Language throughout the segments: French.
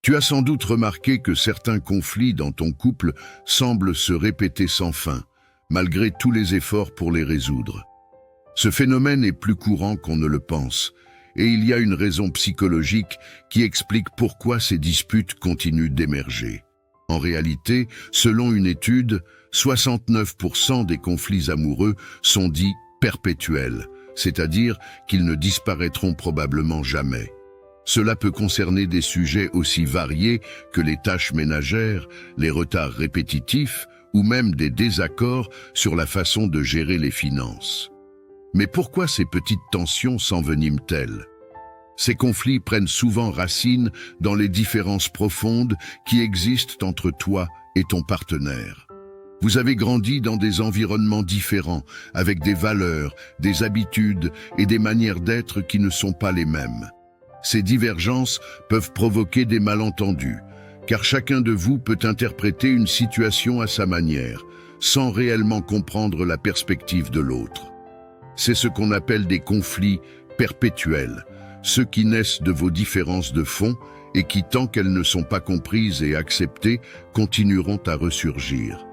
Tu as sans doute remarqué que certains conflits dans ton couple semblent se répéter sans fin, malgré tous les efforts pour les résoudre. Ce phénomène est plus courant qu'on ne le pense, et il y a une raison psychologique qui explique pourquoi ces disputes continuent d'émerger. En réalité, selon une étude, 69% des conflits amoureux sont dits perpétuels, c'est-à-dire qu'ils ne disparaîtront probablement jamais. Cela peut concerner des sujets aussi variés que les tâches ménagères, les retards répétitifs ou même des désaccords sur la façon de gérer les finances. Mais pourquoi ces petites tensions s'enveniment-elles? Ces conflits prennent souvent racine dans les différences profondes qui existent entre toi et ton partenaire. Vous avez grandi dans des environnements différents, avec des valeurs, des habitudes et des manières d'être qui ne sont pas les mêmes. Ces divergences peuvent provoquer des malentendus, car chacun de vous peut interpréter une situation à sa manière, sans réellement comprendre la perspective de l'autre. C'est ce qu'on appelle des conflits perpétuels, ceux qui naissent de vos différences de fond et qui, tant qu'elles ne sont pas comprises et acceptées, continueront à ressurgir.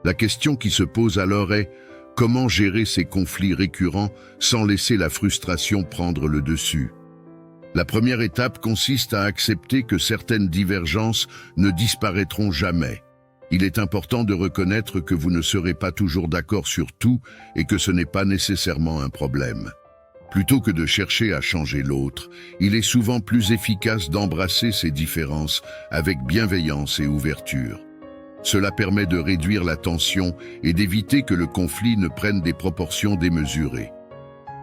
La question qui se pose alors est: comment gérer ces conflits récurrents sans laisser la frustration prendre le dessus? La première étape consiste à accepter que certaines divergences ne disparaîtront jamais. Il est important de reconnaître que vous ne serez pas toujours d'accord sur tout et que ce n'est pas nécessairement un problème. Plutôt que de chercher à changer l'autre, il est souvent plus efficace d'embrasser ces différences avec bienveillance et ouverture. Cela permet de réduire la tension et d'éviter que le conflit ne prenne des proportions démesurées.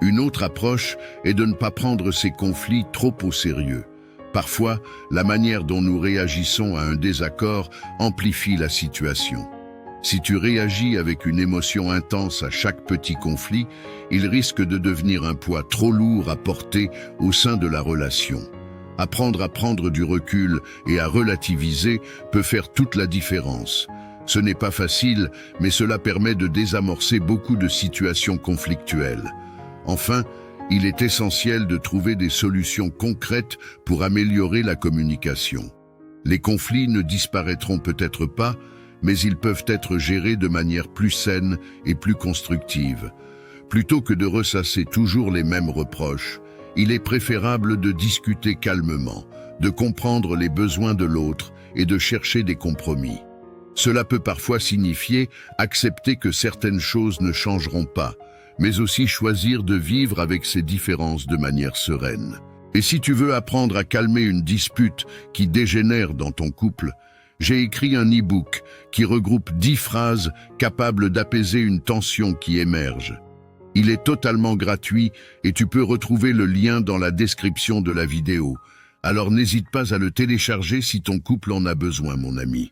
Une autre approche est de ne pas prendre ces conflits trop au sérieux. Parfois, la manière dont nous réagissons à un désaccord amplifie la situation. Si tu réagis avec une émotion intense à chaque petit conflit, il risque de devenir un poids trop lourd à porter au sein de la relation. Apprendre à prendre du recul et à relativiser peut faire toute la différence. Ce n'est pas facile, mais cela permet de désamorcer beaucoup de situations conflictuelles. Enfin, il est essentiel de trouver des solutions concrètes pour améliorer la communication. Les conflits ne disparaîtront peut-être pas, mais ils peuvent être gérés de manière plus saine et plus constructive. Plutôt que de ressasser toujours les mêmes reproches, il est préférable de discuter calmement, de comprendre les besoins de l'autre et de chercher des compromis. Cela peut parfois signifier accepter que certaines choses ne changeront pas, mais aussi choisir de vivre avec ces différences de manière sereine. Et si tu veux apprendre à calmer une dispute qui dégénère dans ton couple, j'ai écrit un e-book qui regroupe 10 phrases capables d'apaiser une tension qui émerge. Il est totalement gratuit et tu peux retrouver le lien dans la description de la vidéo. Alors n'hésite pas à le télécharger si ton couple en a besoin, mon ami.